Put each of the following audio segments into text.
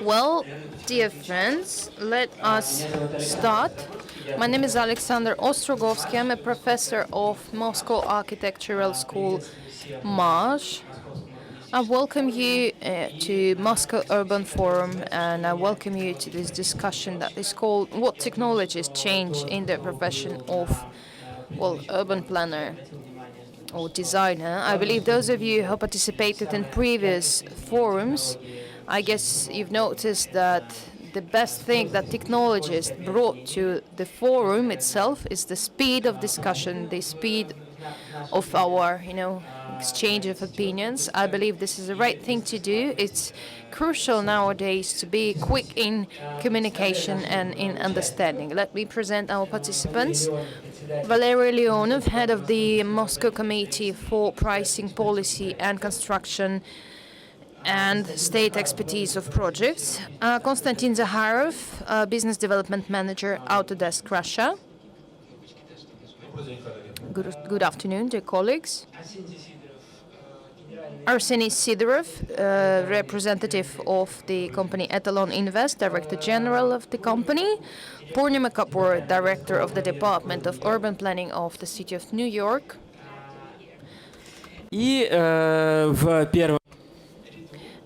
Well, dear friends, let us start. My name is Alexander Ostrogovsky. I'm a professor of Moscow Architectural School, MARSH. I welcome you to Moscow Urban Forum, and I welcome you to this discussion that is called "What Technologies Change in the Profession of, Urban Planner or Designer." I believe those of you who participated in previous forums, I guess you've noticed that the best thing that technologies brought to the forum itself is the speed of discussion, the speed of our, exchange of opinions. I believe this is the right thing to do. It's crucial nowadays to be quick in communication and in understanding. Let me present our participants. Valery Leonov, head of the Moscow Committee for Pricing Policy and Construction and State Expertise of Projects. Konstantin Zakharov, Business Development Manager, Autodesk Russia. Good afternoon, dear colleagues. Arseny Sidorov, representative of the company Etalon Invest, Director General of the company. Purnima Kapoor, Director of the Department of Urban Planning of the City of New York.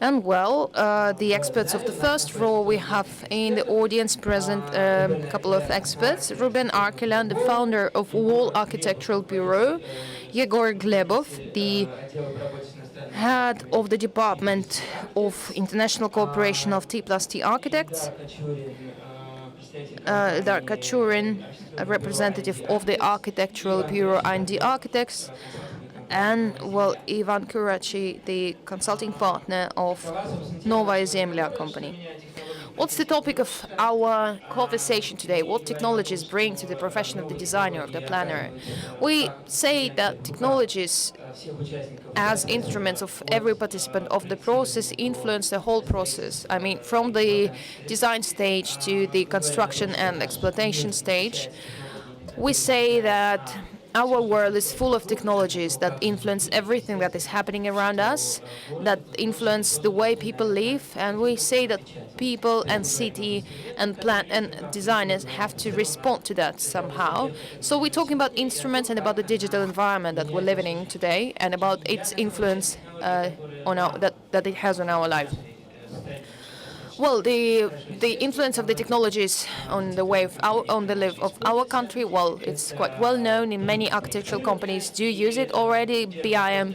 And the experts of the first row, we have in the audience present a couple of experts. Ruben Arkelan, the founder of Wall Architectural Bureau. Yegor Glebov, the head of the Department of International Cooperation of T+T Architects. Dar Kachurin, a representative of the Architectural Bureau and Architects. And, Ivan Kurachi, the consulting partner of Novaya Zemlya company. What's the topic of our conversation today? What technologies bring to the profession of the designer, of the planner? We say that technologies, as instruments of every participant of the process, influence the whole process. I mean, from the design stage to the construction and exploitation stage. We say that our world is full of technologies that influence everything that is happening around us, that influence the way people live, and we say that people and city and plan and designers have to respond to that somehow. So we're talking about instruments and about the digital environment that we're living in today, and about its influence that it has on our life. Well, the influence of the technologies on the way on the life of our country, it's quite well known. In many architectural companies do use it already. BIM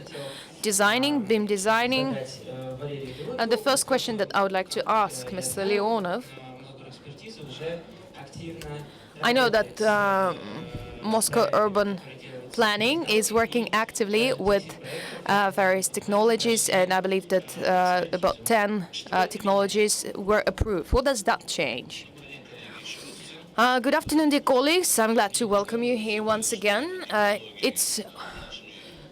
designing, BIM designing. And the first question that I would like to ask Mr. Leonov, I know that Moscow Urban Planning is working actively with various technologies, and I believe that about 10 technologies were approved. What does that change? Good afternoon, dear colleagues. I'm glad to welcome you here once again. It's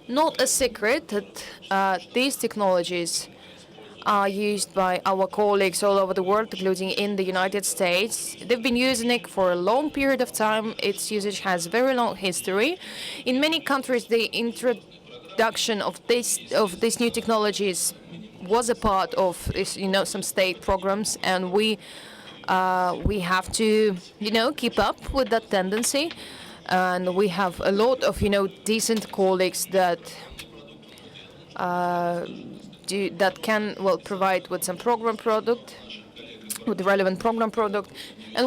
not a secret that these technologies are used by our colleagues all over the world, including in the United States. They've been using it for a long period of time. Its usage has very long history. In many countries, the introduction of these new technologies was a part of this, some state programs, and we have to, keep up with that tendency. And we have a lot of, decent colleagues that can provide with some program product, with the relevant program product. And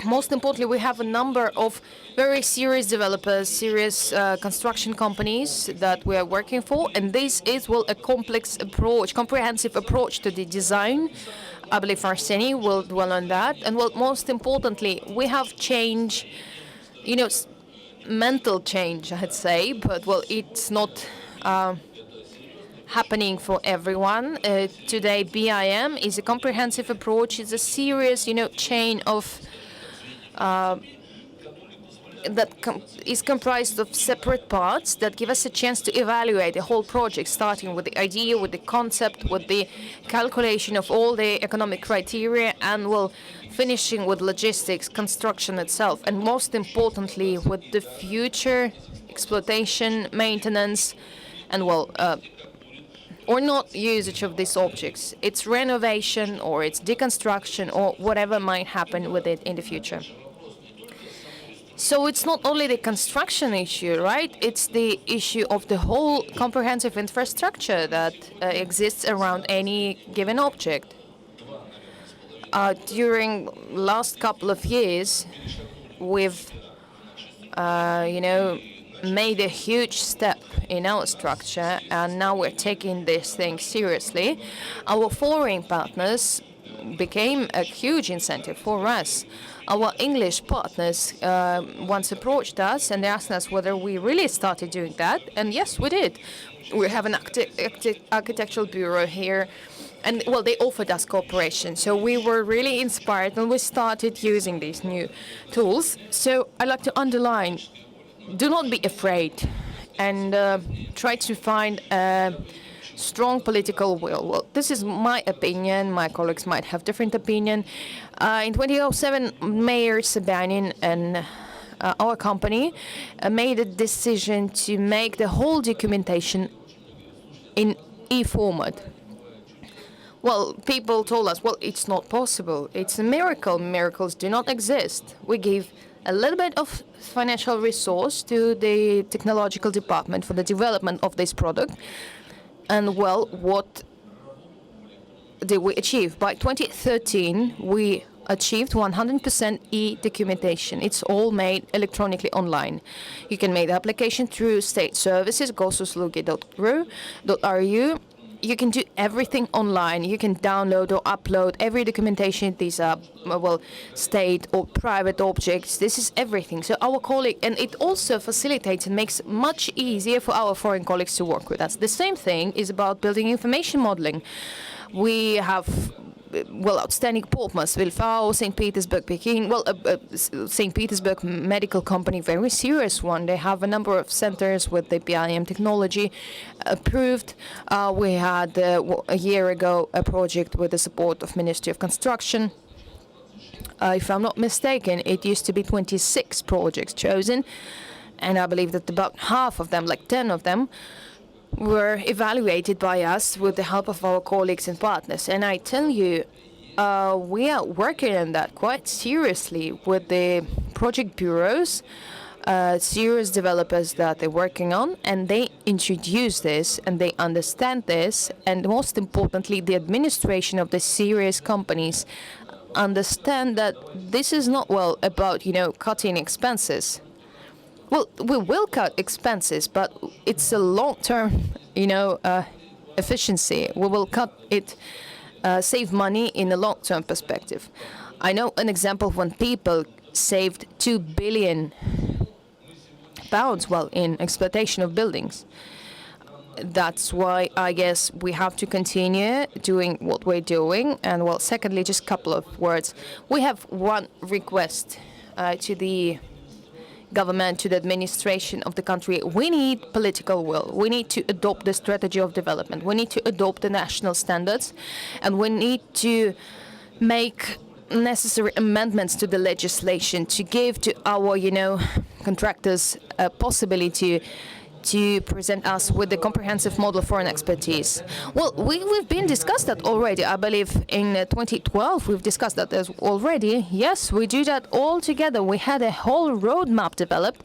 most importantly, we have a number of very serious developers, serious construction companies that we are working for, and this is a complex approach, comprehensive approach to the design. I believe Arseny will dwell on that. And most importantly, we have change, mental change, I'd say, but it's not happening for everyone. Today, BIM is a comprehensive approach. It's a serious, chain of that is comprised of separate parts that give us a chance to evaluate the whole project, starting with the idea, with the concept, with the calculation of all the economic criteria, and finishing with logistics, construction itself, and most importantly, with the future exploitation, maintenance, and or not usage of these objects. It's renovation or it's deconstruction or whatever might happen with it in the future. So it's not only the construction issue, right? It's the issue of the whole comprehensive infrastructure that exists around any given object. During last couple of years, we've, made a huge step in our structure, and now we're taking this thing seriously. Our foreign partners became a huge incentive for us. Our English partners once approached us and they asked us whether we really started doing that, and yes, we did. We have an architectural bureau here, and well, they offered us cooperation, so we were really inspired and we started using these new tools. So I'd like to underline, do not be afraid, and try to find strong political will. Well, this is my opinion. My colleagues might have different opinion. In 2007, Mayor Sobyanin and our company made a decision to make the whole documentation in e-format. Well, people told us, well, it's not possible. It's a miracle. Miracles do not exist. We gave a little bit of financial resource to the technological department for the development of this product. And well, what did we achieve? By 2013, we achieved 100% e-documentation. It's all made electronically online. You can make the application through state services, gosuslugi.ru. You can do everything online. You can download or upload every documentation. These are, well, state or private objects. This is everything. So our colleague, and it also facilitates and makes it much easier for our foreign colleagues to work with us. The same thing is about building information modeling. We have, well, outstanding partners, Wilfao, St. Petersburg, Peking, well, St. Petersburg medical company, very serious one. They have a number of centers with the BIM technology approved. We had, a year ago, a project with the support of Ministry of Construction. If I'm not mistaken, it used to be 26 projects chosen, and I believe that about half of them, like 10 of them, were evaluated by us with the help of our colleagues and partners. And I tell you, we are working on that quite seriously with the project bureaus, serious developers that they're working on, and they introduce this and they understand this, and most importantly, the administration of the serious companies understand that this is not, well, about, cutting expenses. Well, we will cut expenses, but it's a long-term, efficiency. We will cut it, save money in a long-term perspective. I know an example of when people saved £2 billion, well, in exploitation of buildings. That's why I guess we have to continue doing what we're doing. And, well, secondly, just a couple of words. We have one request to the government, to the administration of the country. We need political will. We need to adopt the strategy of development. We need to adopt the national standards, and we need to make necessary amendments to the legislation to give to our, contractors a possibility to present us with the comprehensive model for an expertise. Well, we've been discussed that already. I believe in 2012 we've discussed that as already. Yes, we do that all together. We had a whole roadmap developed,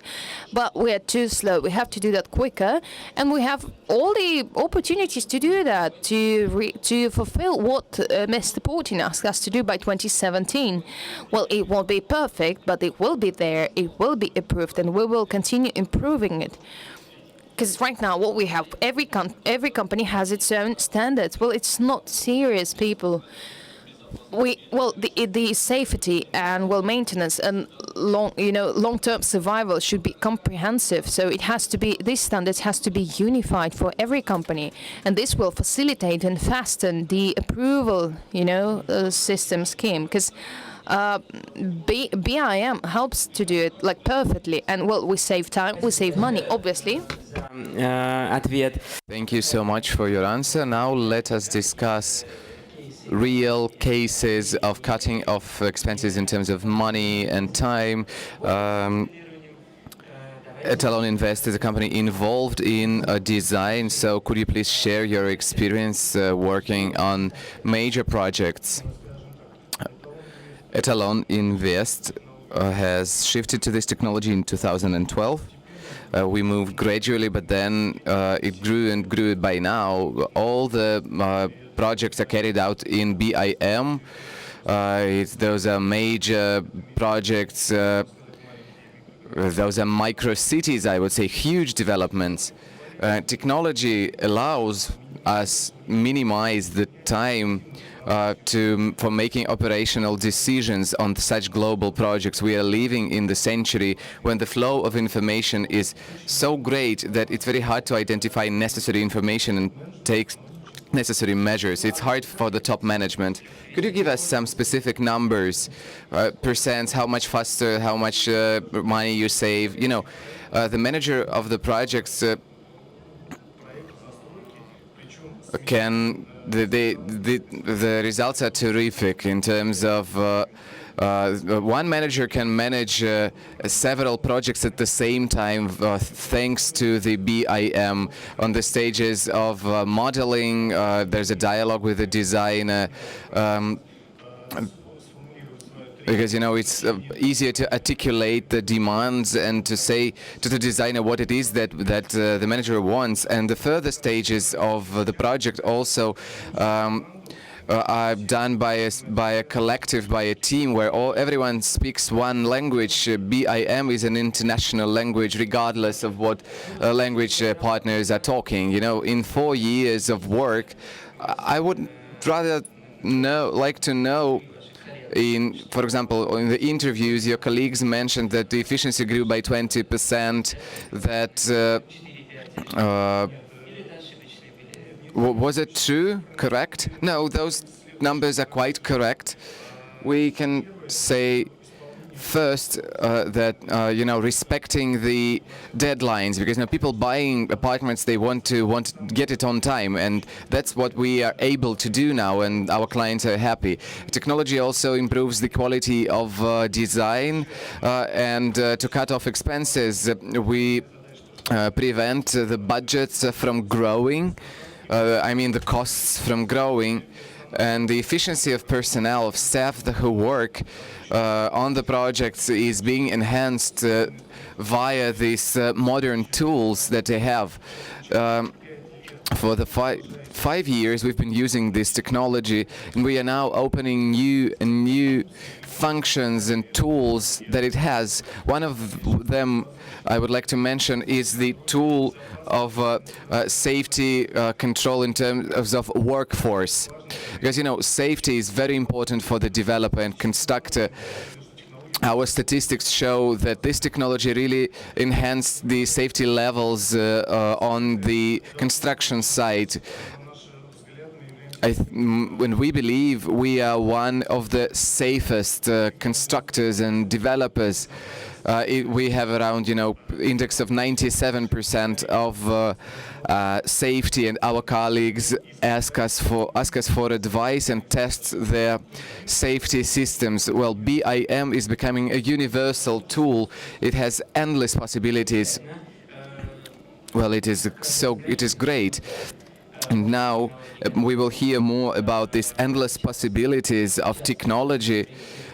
but we are too slow. We have to do that quicker, and we have all the opportunities to do that, to fulfill what Mr. Putin asked us to do by 2017. Well, it won't be perfect, but it will be there. It will be approved, and we will continue improving it. Because right now, what we have, every company has its own standards. Well, it's not serious, people. The safety and maintenance and long-term survival should be comprehensive. So it has to be, these standards has to be unified for every company, and this will facilitate and fasten the approval, system scheme. Because BIM helps to do it perfectly, and we save time, we save money, obviously. Thank you so much for your answer. Now let us discuss real cases of cutting of expenses in terms of money and time. Etalon Invest is a company involved in design, so could you please share your experience working on major projects? Etalon Invest has shifted to this technology in 2012. We moved gradually, but then it grew and grew. By now, all the projects are carried out in BIM. Those are major projects. Those are micro cities, I would say, huge developments. Technology allows us minimize the time for making operational decisions on such global projects. We are living in the century when the flow of information is so great that it's very hard to identify necessary information and take necessary measures. It's hard for the top management. Could you give us some specific numbers, percents, how much faster, how much money you save? You know, the manager of the projects the results are terrific in terms of one manager can manage several projects at the same time thanks to the BIM. On the stages of modeling, there's a dialogue with the designer. Because, you know, it's easier to articulate the demands and to say to the designer what it is that the manager wants. And the further stages of the project also are done by a collective, by a team where everyone speaks one language. BIM is an international language, regardless of what language partners are talking. You know, in 4 years of work, I would rather like to know. For example, in the interviews, your colleagues mentioned that the efficiency grew by 20%. That was it true? Correct? No, those numbers are quite correct. We can say first that you know, respecting the deadlines, because you know, people buying apartments, they want to get it on time, and that's what we are able to do now, and our clients are happy. Technology also improves the quality of design, and to cut off expenses, we prevent the budgets from growing. I mean the costs from growing. And the efficiency of personnel, of staff who work on the projects is being enhanced via these modern tools that they have. For the 5 years we've been using this technology, and we are now opening new functions and tools that it has. One of them I would like to mention is the tool of safety control in terms of workforce. Because, you know, safety is very important for the developer and constructor. Our statistics show that this technology really enhanced the safety levels on the construction site. When we believe we are one of the safest constructors and developers. We have around, you know, index of 97% of safety, and our colleagues ask us for advice and test their safety systems. Well, BIM is becoming a universal tool. It has endless possibilities. Well, it is great. And now we will hear more about these endless possibilities of technology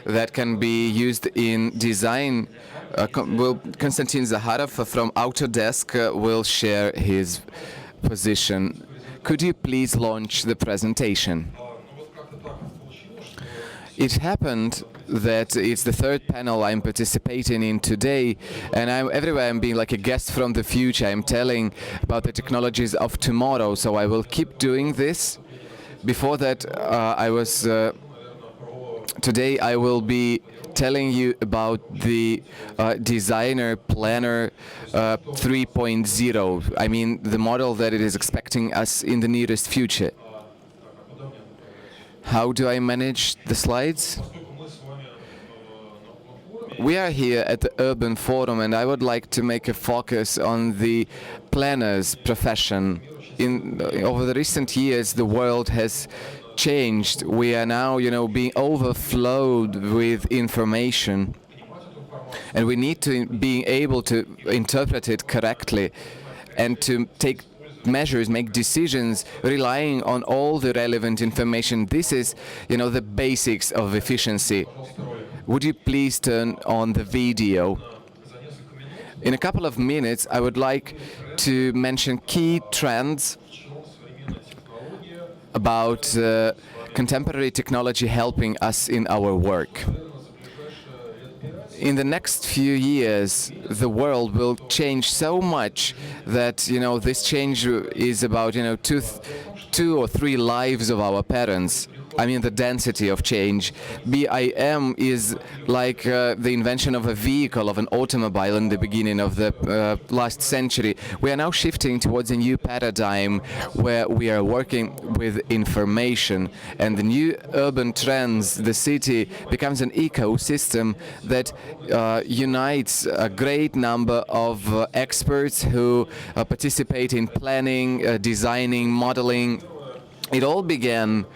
that can be used in design. Konstantin Zaharov from Autodesk will share his position. Could you please launch the presentation? It happened that it's the third panel I'm participating in today, and everywhere I'm being like a guest from the future. I'm telling about the technologies of tomorrow, so I will keep doing this. Before that, today I will be telling you about the Designer Planner 3.0. I mean, the model that it is expecting us in the nearest future. How do I manage the slides? We are here at the Urban Forum, and I would like to make a focus on the planner's profession. Over the recent years, the world has changed. We are now, you know, being overflowed with information. And we need to be able to interpret it correctly and to take measures, make decisions relying on all the relevant information. This is, the basics of efficiency. Would you please turn on the video? In a couple of minutes, I would like to mention key trends about contemporary technology helping us in our work. In the next few years, the world will change so much that, this change is about, two or three lives of our parents. I mean, the density of change. BIM is like the invention of a vehicle, of an automobile in the beginning of the last century. We are now shifting towards a new paradigm where we are working with information. And the new urban trends, the city becomes an ecosystem that unites a great number of experts who participate in planning, designing, modeling. It all began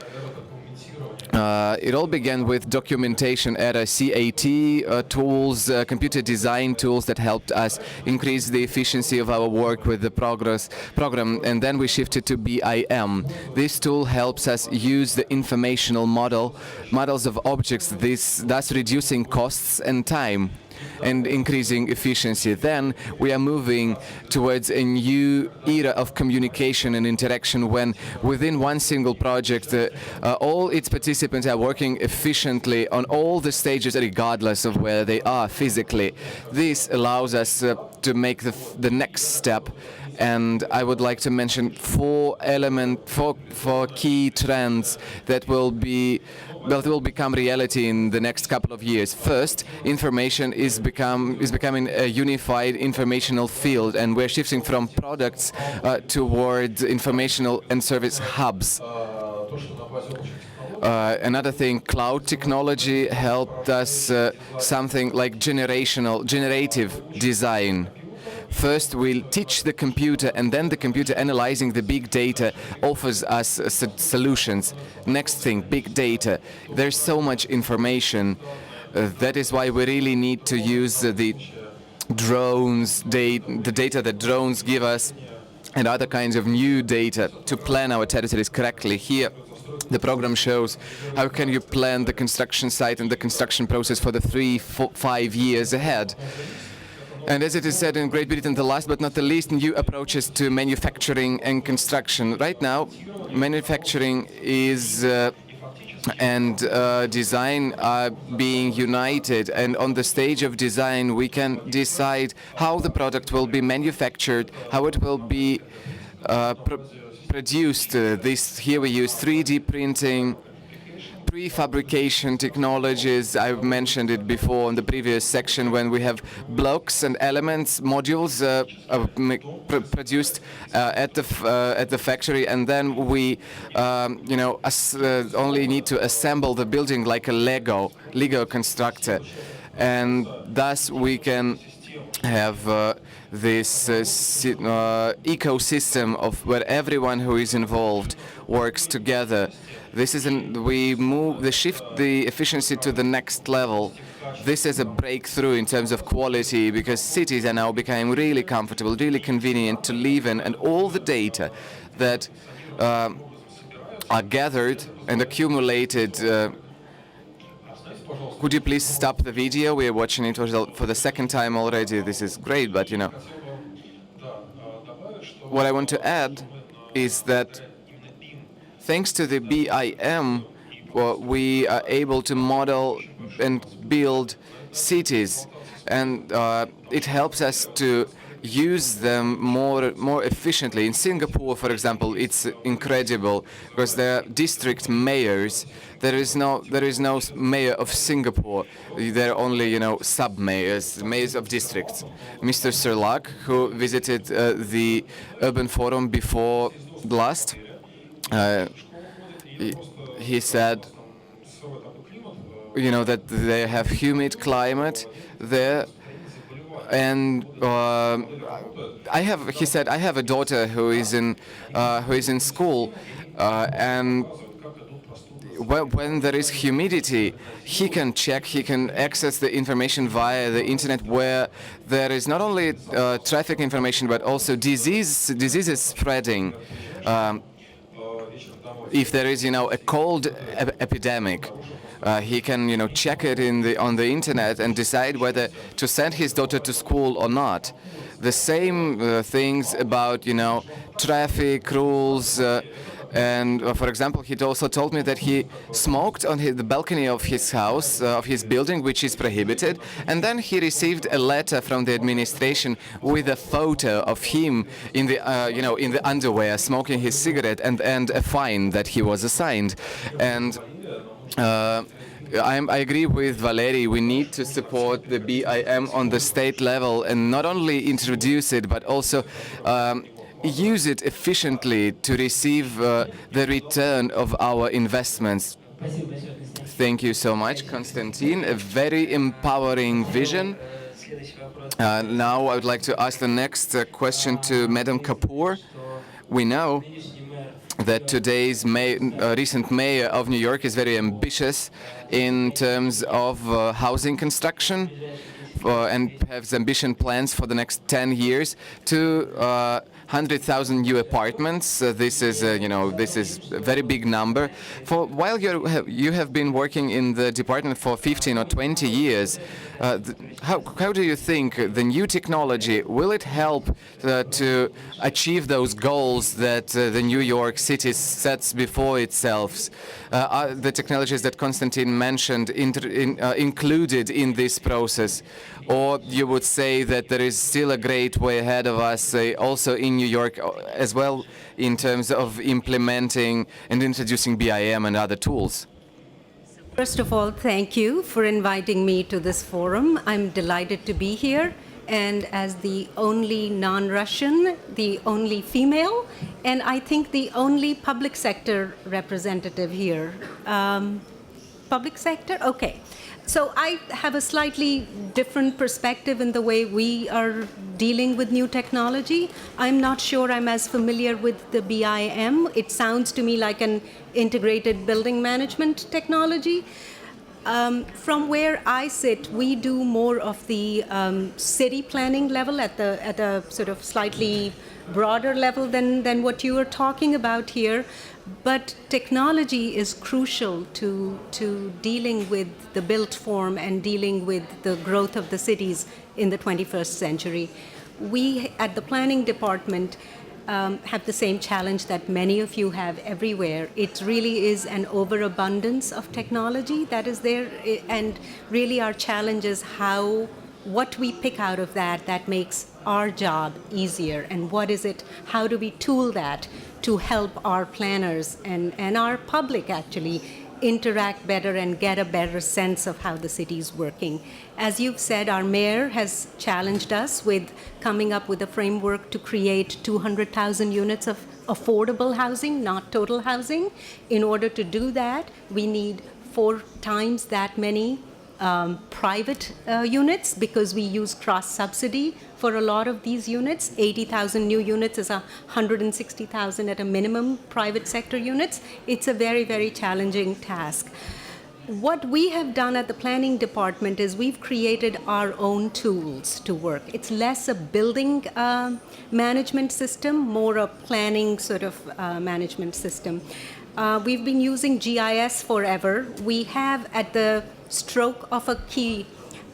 with documentation era, CAT tools, computer design tools that helped us increase the efficiency of our work with the program, and then we shifted to BIM. This tool helps us use the informational models of objects, thus reducing costs and time and increasing efficiency. Then we are moving towards a new era of communication and interaction when within one single project all its participants are working efficiently on all the stages regardless of where they are physically. This allows us to make the next step, and I would like to mention four key trends that will become reality in the next couple of years. First, information is becoming a unified informational field, and we're shifting from products towards informational and service hubs. Another thing, cloud technology helped us something like generative design. First, we'll teach the computer, and then the computer analyzing the big data offers us solutions. Next thing, big data. There's so much information. That is why we really need to use the drones, the data that drones give us, and other kinds of new data to plan our territories correctly. Here, the program shows how can you plan the construction site and the construction process for the 3-5 years ahead. And as it is said in Great Britain, the last but not the least, new approaches to manufacturing and construction. Right now, manufacturing is and design are being united, and on the stage of design we can decide how the product will be manufactured, how it will be produced. Here we use 3D printing, prefabrication technologies. I've mentioned it before in the previous section, when we have blocks and elements, modules produced at the factory, and then we only need to assemble the building like a Lego constructor, and thus we can have this ecosystem of where everyone who is involved works together. This is we shift the efficiency to the next level. This is a breakthrough in terms of quality, because cities are now becoming really comfortable, really convenient to live in, and all the data that are gathered and accumulated. Could you please stop the video? We are watching it for the second time already. This is great, but what I want to add is that thanks to the BIM, we are able to model and build cities, and it helps us to use them more efficiently. In Singapore, for example, it's incredible because there are district mayors. There is no mayor of Singapore. There are only sub-mayors, mayors of districts. Mr. Serlak, who visited the Urban Forum before last, he said, that they have humid climate there, and he said, I have a daughter who is in school, and when there is humidity, he can check, he can access the information via the internet, where there is not only traffic information but also diseases spreading. If there is, a cold epidemic, he can, check it on the internet and decide whether to send his daughter to school or not. The same things about, traffic rules. And for example, he also told me that he smoked on the balcony of his house, of his building, which is prohibited. And then he received a letter from the administration with a photo of him in the, in the underwear, smoking his cigarette, and a fine that he was assigned. And I agree with Valery. We need to support the BIM on the state level and not only introduce it, but also use it efficiently to receive the return of our investments. Thank you so much, Konstantin. A very empowering vision. Now I would like to ask the next question to Madam Kapoor. We know that today's recent mayor of New York is very ambitious in terms of housing construction and has ambition plans for the next 10 years to 100,000 new apartments. This is a very big number. While you have been working in the department for 15 or 20 years, how do you think the new technology will it help to achieve those goals that the New York City sets before itself? Are the technologies that Konstantin mentioned included in this process? Or you would say that there is still a great way ahead of us, also in New York as well, in terms of implementing and introducing BIM and other tools? First of all, thank you for inviting me to this forum. I'm delighted to be here, and as the only non-Russian, the only female, and I think the only public sector representative here. Public sector? Okay. So I have a slightly different perspective in the way we are dealing with new technology. I'm not sure I'm as familiar with the BIM. It sounds to me like an integrated building management technology. From where I sit, we do more of the city planning level at a sort of slightly broader level than what you are talking about here. But technology is crucial to dealing with the built form and dealing with the growth of the cities in the 21st century. We at the planning department have the same challenge that many of you have everywhere. It really is an overabundance of technology that is there, and really our challenge is what we pick out of that makes our job easier, and how do we tool that to help our planners and our public actually interact better and get a better sense of how the city is working. As you've said, our mayor has challenged us with coming up with a framework to create 200,000 units of affordable housing, not total housing. In order to do that, we need 4 times that many private units, because we use cross-subsidy for a lot of these units. 80,000 new units is 160,000 at a minimum private sector units. It's a very, very challenging task. What we have done at the planning department is we've created our own tools to work. It's less a building management system, more a planning sort of management system. We've been using GIS forever. We have at the stroke of a key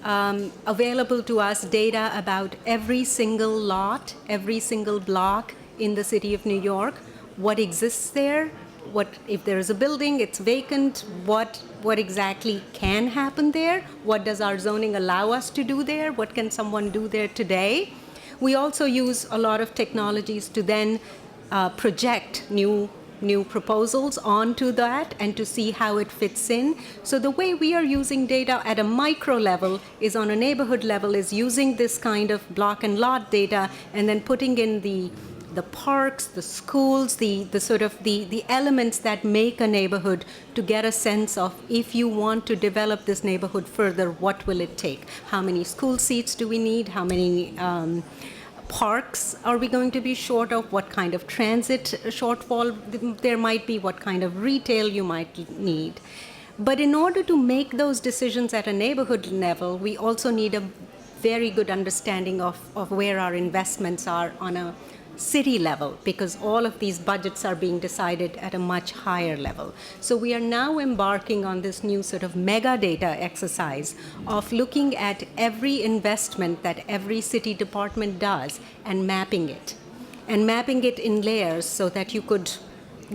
available to us data about every single lot, every single block in the city of New York, what exists there, if there is a building, it's vacant, what exactly can happen there, what does our zoning allow us to do there, what can someone do there today. We also use a lot of technologies to then project new proposals onto that and to see how it fits in. So the way we are using data at a micro level is on a neighborhood level, is using this kind of block and lot data and then putting in the parks, the schools, the sort of the elements that make a neighborhood to get a sense of, if you want to develop this neighborhood further, what will it take? How many school seats do we need? How many parks are we going to be short of, what kind of transit shortfall there might be, what kind of retail you might need. But in order to make those decisions at a neighborhood level, we also need a very good understanding of where our investments are on a city level, because all of these budgets are being decided at a much higher level. So we are now embarking on this new sort of mega data exercise of looking at every investment that every city department does and mapping it in layers so that you could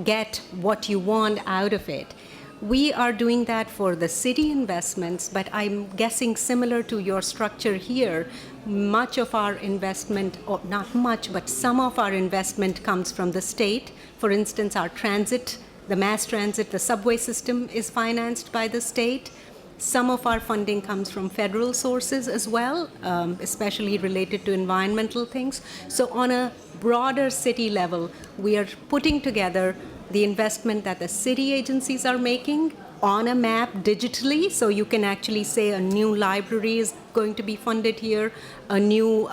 get what you want out of it. We are doing that for the city investments, but I'm guessing similar to your structure here, much of our investment, or not much, but some of our investment comes from the state. For instance, our transit, the mass transit, the subway system is financed by the state. Some of our funding comes from federal sources as well, especially related to environmental things. So on a broader city level, we are putting together the investment that the city agencies are making on a map digitally, so you can actually say a new library is going to be funded here, a new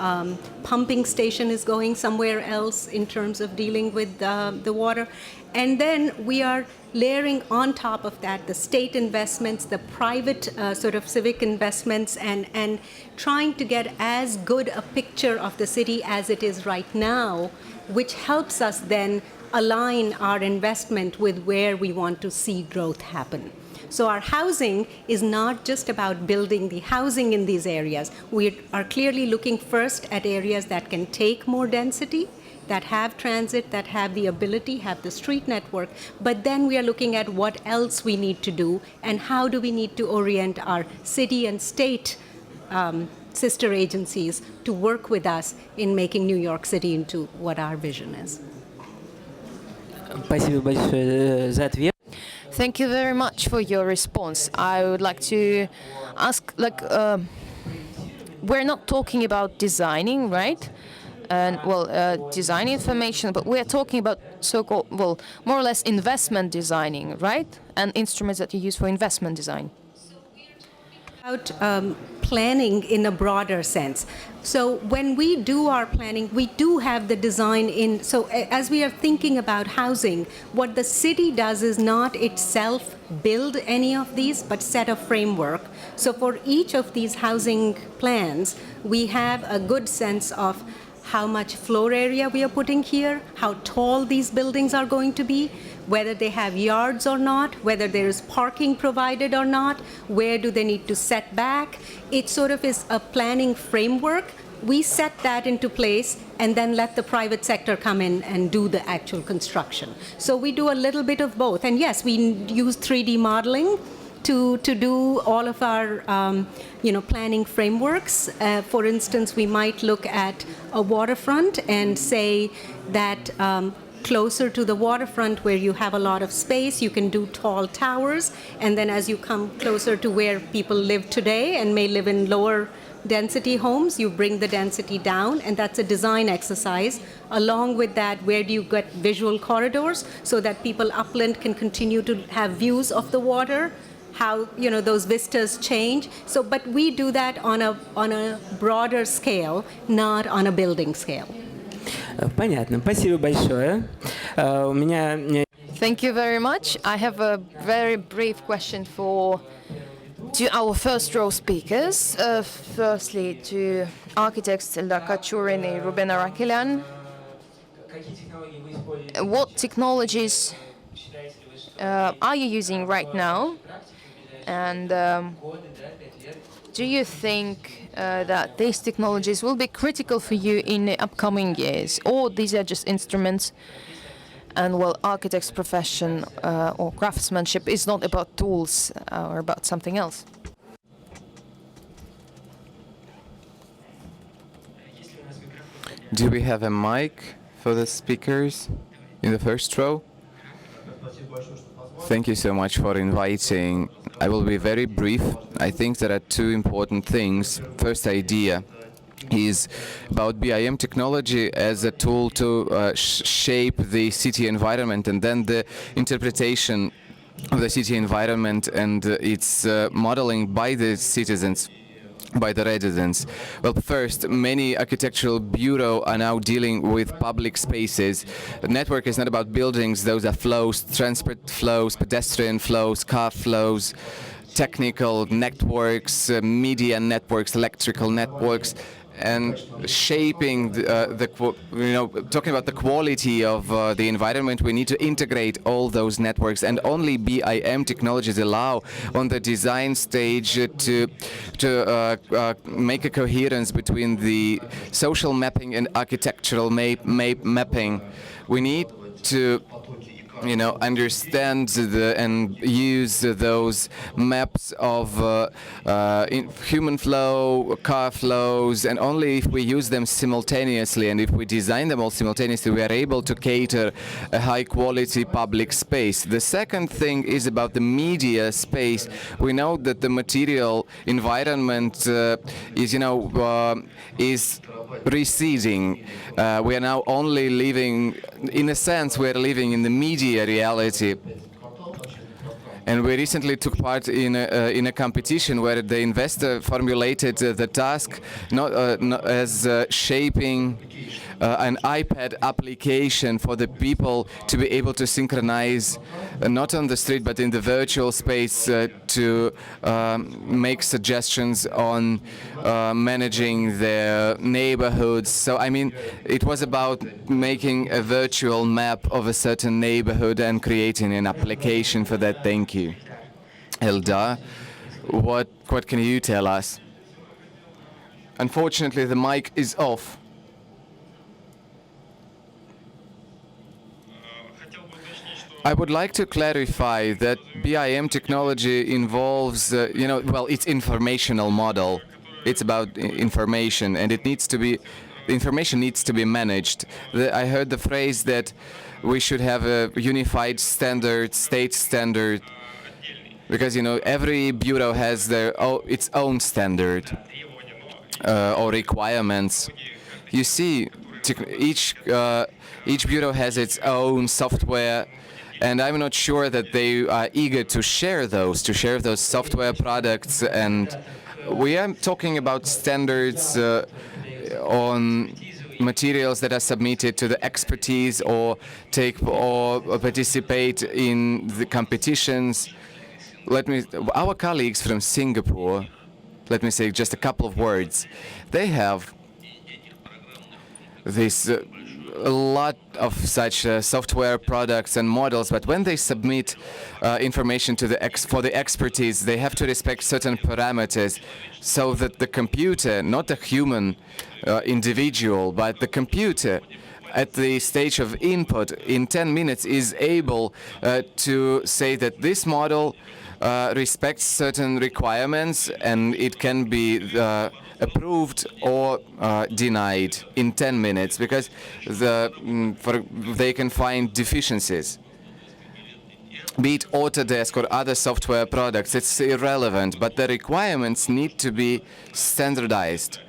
pumping station is going somewhere else in terms of dealing with the water. And then we are layering on top of that the state investments, the private sort of civic investments, and trying to get as good a picture of the city as it is right now, which helps us then align our investment with where we want to see growth happen. So our housing is not just about building the housing in these areas. We are clearly looking first at areas that can take more density, that have transit, that have the ability, have the street network, but then we are looking at what else we need to do and how do we need to orient our city and state sister agencies to work with us in making New York City into what our vision is. Спасибо большое за ответ. Thank you very much for your response. I would like to ask, we're not talking about designing, right? And design information, but we're talking about so-called, more or less investment designing, right? And instruments that you use for investment design. About planning in a broader sense. So when we do our planning, we do have the design in. So as we are thinking about housing, what the city does is not itself build any of these, but set a framework. So for each of these housing plans, we have a good sense of how much floor area we are putting here, how tall these buildings are going to be, whether they have yards or not, whether there is parking provided or not, where do they need to set back. It sort of is a planning framework. We set that into place and then let the private sector come in and do the actual construction. So we do a little bit of both. And yes, we use 3D modeling to do all of our planning frameworks. For instance, we might look at a waterfront and say that closer to the waterfront where you have a lot of space, you can do tall towers, and then as you come closer to where people live today and may live in lower density homes, you bring the density down, and that's a design exercise. Along with that, where do you get visual corridors so that people upland can continue to have views of the water, how those vistas change. So, but we do that on a broader scale, not on a building scale. Понятно. Спасибо большое. У меня... Thank you very much. I have a very brief question to our first row speakers. Firstly, to architects Ilda Kachurin and Ruben Arakelian. What technologies are you using right now? And do you think that these technologies will be critical for you in the upcoming years, or these are just instruments? And architect's profession or craftsmanship is not about tools or about something else. Do we have a mic for the speakers in the first row? Thank you so much for inviting. I will be very brief. I think there are two important things. First idea is about BIM technology as a tool to shape the city environment, and then the interpretation of the city environment and its modeling by the citizens. by the residents? Well, first, many architectural bureaux are now dealing with public spaces. The network is not about buildings, those are flows, transport flows, pedestrian flows, car flows, technical networks, media networks, electrical networks, and shaping talking about the quality of the environment, we need to integrate all those networks, and only BIM technologies allow on the design stage to make a coherence between the social mapping and architectural mapping. We need to understand and use those maps of human flow, car flows, and only if we use them simultaneously and if we design them all simultaneously, we are able to cater a high-quality public space. The second thing is about the media space. We know that the material environment is receding. We are now only living, in a sense, we are living in the media reality. And we recently took part in a competition where the investor formulated the task not as shaping an iPad application for the people to be able to synchronize, not on the street but in the virtual space, to make suggestions on managing their neighborhoods. So I mean, it was about making a virtual map of a certain neighborhood and creating an application for that. Thank you. Eldar, what can you tell us? Unfortunately, the mic is off. I would like to clarify that BIM technology involves, it's informational model. It's about information, and the information needs to be managed. I heard the phrase that we should have a unified standard, state standard, because every bureau has its own standard or requirements. You see, each bureau has its own software. And I'm not sure that they are eager to share those software products. And we are talking about standards on materials that are submitted to the expertise or participate in the competitions. Our colleagues from Singapore, let me say just a couple of words. They have this a lot of such software products and models, but when they submit information to for the expertise, they have to respect certain parameters so that the computer, not the human individual, but the computer at the stage of input in 10 minutes is able to say that this model respects certain requirements and it can be approved or denied in 10 minutes because they can find deficiencies. Be it Autodesk or other software products, it's irrelevant, but the requirements need to be standardized.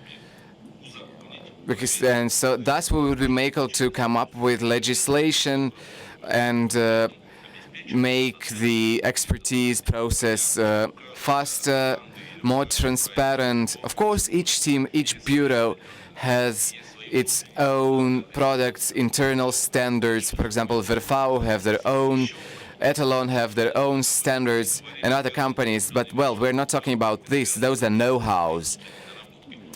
And so thus we would be able to come up with legislation and make the expertise process faster, more transparent. Of course, each team, each bureau has its own products, internal standards. For example, Verfau have their own, Etalon have their own standards, and other companies. But, well, we're not talking about this. Those are know-hows.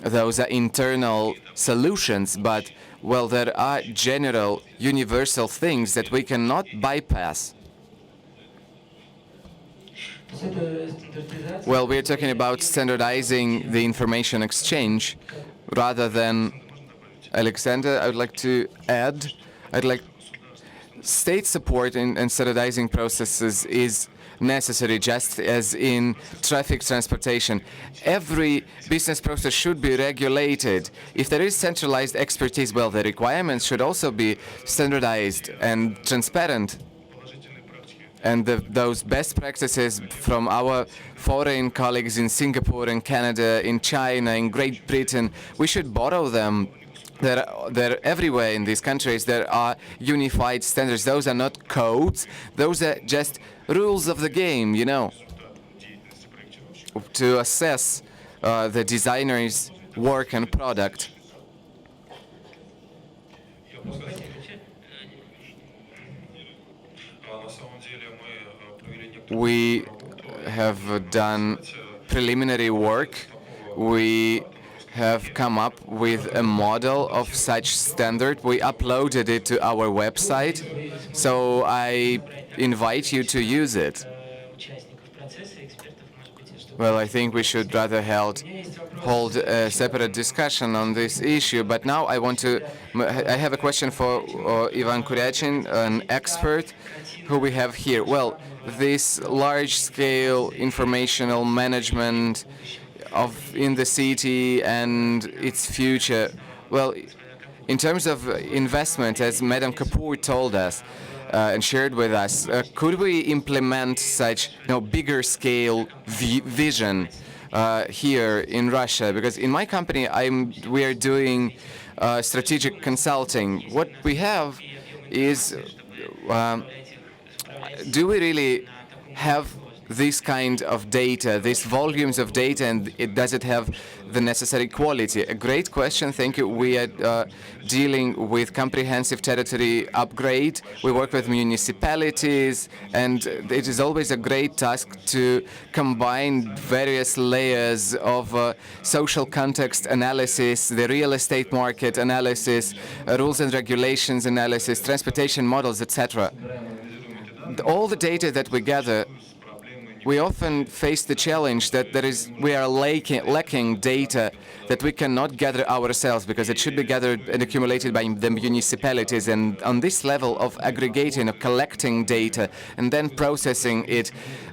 Those are internal solutions. But, well, there are general, universal things that we cannot bypass. Well, we're talking about standardizing the information exchange rather than, Alexander, I would like to add, state support in standardizing processes is necessary, just as in traffic transportation. Every business process should be regulated. If there is centralized expertise, well, the requirements should also be standardized and transparent. And those best practices from our foreign colleagues in Singapore, in Canada, in China, in Great Britain, we should borrow them. They're everywhere in these countries. There are unified standards. Those are not codes. Those are just rules of the game, to assess the designer's work and product. We have done preliminary work. We have come up with a model of such standard. We uploaded it to our website, so I invite you to use it. Well, I think we should rather hold a separate discussion on this issue, but now I have a question for Ivan Kuryachin, an expert who we have here. Well, this large-scale informational management in the city and its future. Well, in terms of investment, as Madam Kapoor told us and shared with us, could we implement such bigger scale vision here in Russia? Because in my company, we are doing strategic consulting. What we have is, do we really have this kind of data, these volumes of data, and does it have the necessary quality? A great question, thank you. We are dealing with comprehensive territory upgrade. We work with municipalities, and it is always a great task to combine various layers of social context analysis, the real estate market analysis, rules and regulations analysis, transportation models, etc. All the data that we gather, we often face the challenge that we are lacking data that we cannot gather ourselves, because it should be gathered and accumulated by the municipalities. And on this level of aggregating, of collecting data and then processing it,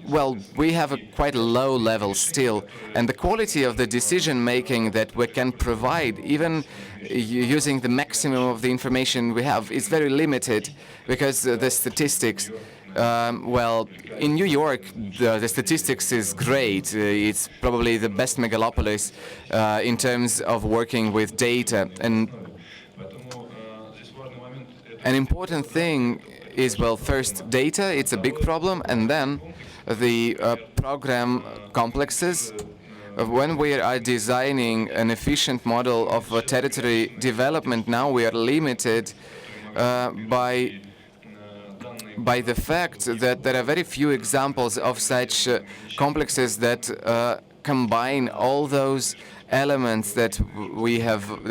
well, we have a quite low level still. And the quality of the decision making that we can provide, even using the maximum of the information we have, is very limited, because the statistics, well, in New York, the statistics is great. It's probably the best megalopolis in terms of working with data. And an important thing is, well, first data, it's a big problem, and then the program complexes. When we are designing an efficient model of territory development, now we are limited by the fact that there are very few examples of such complexes that combine all those elements that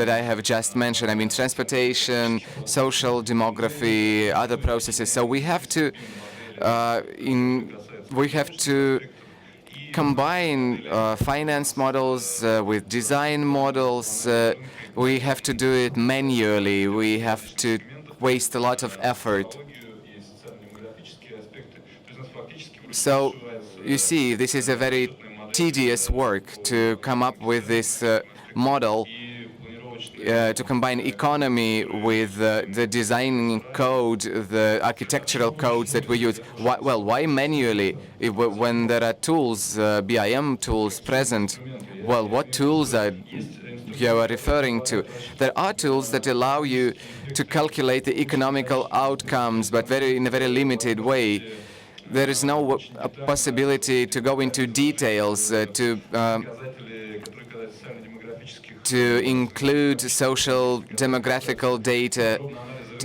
I have just mentioned. I mean, transportation, social demography, other processes. So we have to combine finance models with design models. We have to do it manually. We have to waste a lot of effort. So, you see, this is a very tedious work to come up with this model, to combine economy with the designing code, the architectural codes that we use. Why manually when there are tools, BIM tools present? Well, what tools are you are referring to? There are tools that allow you to calculate the economical outcomes, but in a very limited way. There is no possibility to go into details, to include social demographical data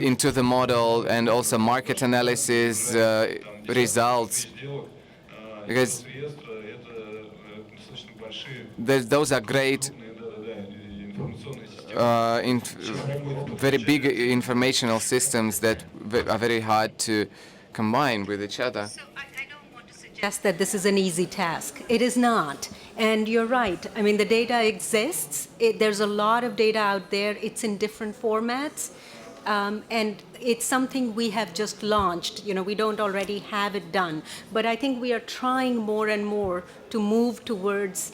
into the model, and also market analysis results, because those are great, very big informational systems that are very hard to combine with each other. So I don't want to suggest that this is an easy task. It is not. And you're right. I mean, the data exists. There's a lot of data out there. It's in different formats. And it's something we have just launched. We don't already have it done. But I think we are trying more and more to move towards,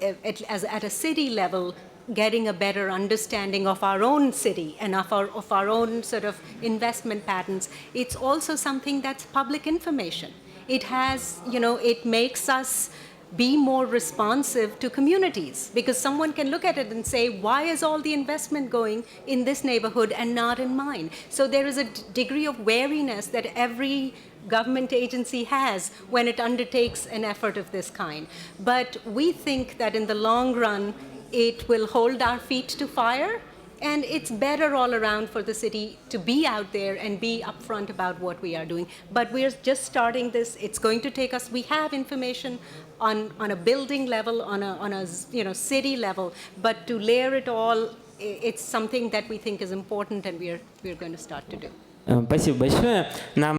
at a city level, getting a better understanding of our own city and of our own sort of investment patterns. It's also something that's public information. It has, it makes us be more responsive to communities, because someone can look at it and say, why is all the investment going in this neighborhood and not in mine? So there is a degree of wariness that every government agency has when it undertakes an effort of this kind. But we think that in the long run, it will hold our feet to fire, and it's better all around for the city to be out there and be upfront about what we are doing. But we're just starting this. It's going to take us, we have information on a building level, on a city level, but to layer it all, it's something that we think is important, and we're going to start to do. Спасибо большое. Нам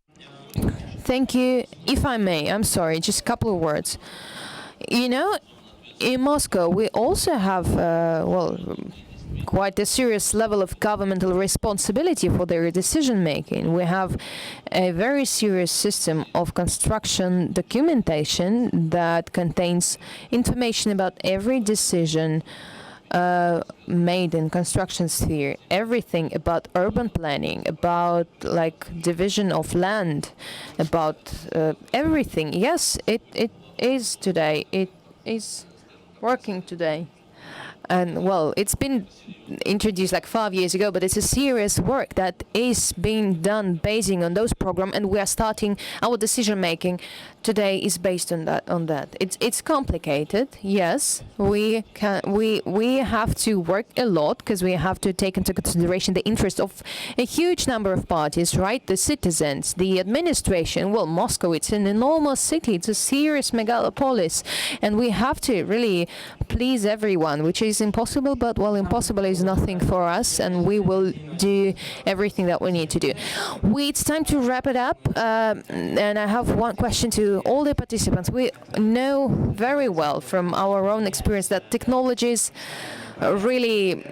Thank you. If I may, I'm sorry, just a couple of words. You know, in Moscow, we also have, quite a serious level of governmental responsibility for their decision making. We have a very serious system of construction documentation that contains information about every decision made in construction sphere, everything about urban planning, about like division of land, about everything. Yes, it is today. It is working today. And well, it's been introduced like 5 years ago, but it's a serious work that is being done basing on those programs, and we are starting our decision making today is based on that. It's complicated. Yes, we have to work a lot because we have to take into consideration the interest of a huge number of parties, right? The citizens, the administration. Well, Moscow, it's an enormous city. It's a serious megalopolis, and we have to really please everyone, which is impossible. But well, impossible is nothing for us, and we will do everything that we need to do. It's time to wrap it up, and I have one question to all the participants. We know very well from our own experience that technologies really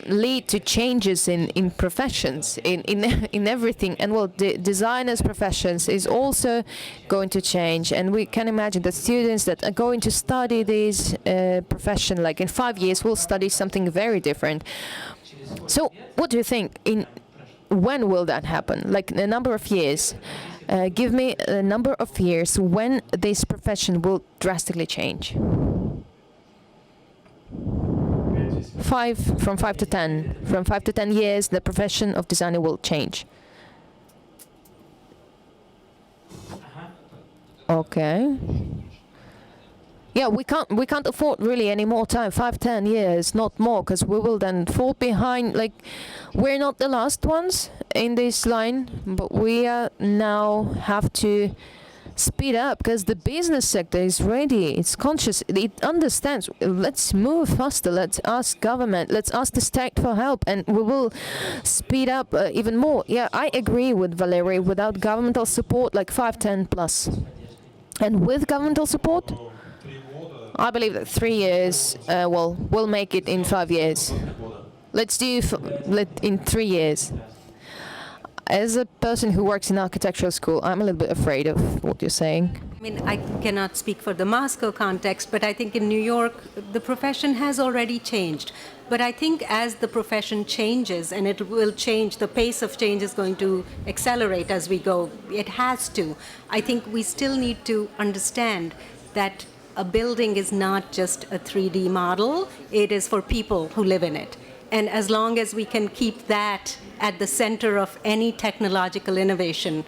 lead to changes in professions, in everything. And well, the designers' professions is also going to change, and we can imagine that students that are going to study this profession, like in 5 years, will study something very different. So what do you think? When will that happen? Like a number of years? Give me a number of years when this profession will drastically change. From 5 to 10. From 5 to 10 years, the profession of designer will change. Okay. Yeah, we can't afford really any more time. 5, 10 years, not more, because we will then fall behind. Like, we're not the last ones in this line, but we now have to speed up because the business sector is ready. It's conscious. It understands. Let's move faster. Let's ask government. Let's ask the state for help, and we will speed up even more. Yeah, I agree with Valery. Without governmental support, like 5, 10 plus, and with governmental support, I believe that 3 years, we'll make it in 5 years. Let's do in 3 years. As a person who works in architectural school, I'm a little bit afraid of what you're saying. I mean, I cannot speak for the Moscow context, but I think in New York, the profession has already changed. But I think as the profession changes, and it will change, the pace of change is going to accelerate as we go. It has to. I think we still need to understand that a building is not just a 3D model. It is for people who live in it. And as long as we can keep that at the center of any technological innovation,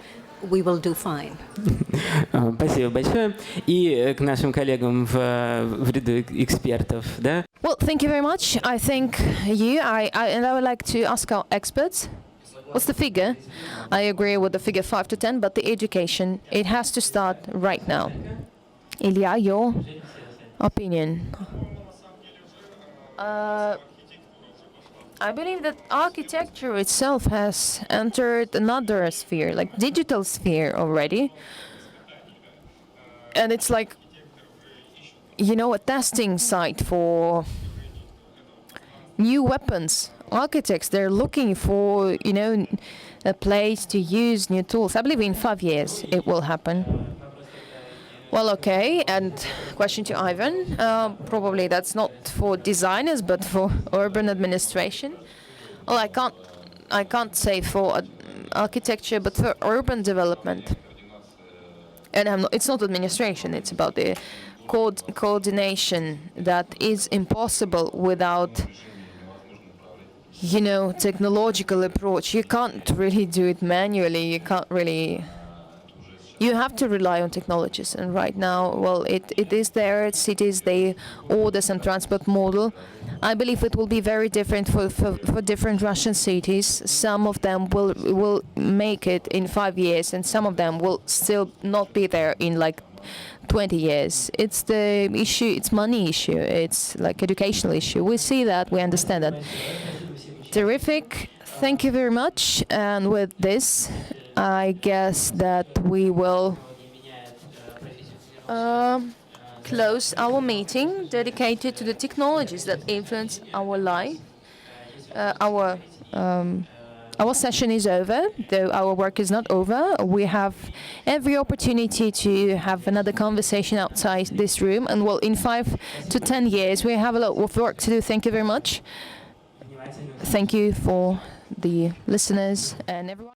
we will do fine. Спасибо большое. И к нашим коллегам в ряду экспертов, да? Well, thank you very much. I thank you. And I would like to ask our experts. What's the figure? I agree with the figure 5 to 10, but the education, it has to start right now. Ilya, your opinion? I believe that architecture itself has entered another sphere, like digital sphere already. And it's like, a testing site for new weapons. Architects, they're looking for, a place to use new tools. I believe in 5 years it will happen. Well, okay, and question to Ivan. Probably that's not for designers, but for urban administration. Well, I can't say for architecture, but for urban development. And it's not administration, it's about the coordination that is impossible without, technological approach. You can't really do it manually. You have to rely on technologies. And right now, well, it is there. Cities, they order some transport model. I believe it will be very different for different Russian cities. Some of them will make it in 5 years, and some of them will still not be there in like 20 years. It's the issue, it's money issue, it's like educational issue. We see that, we understand that. Terrific, thank you very much. And with this, I guess that we will close our meeting dedicated to the technologies that influence our life. Our session is over, though our work is not over. We have every opportunity to have another conversation outside this room, and well, in 5 to 10 years, we have a lot of work to do. Thank you very much. Thank you for the listeners and everyone.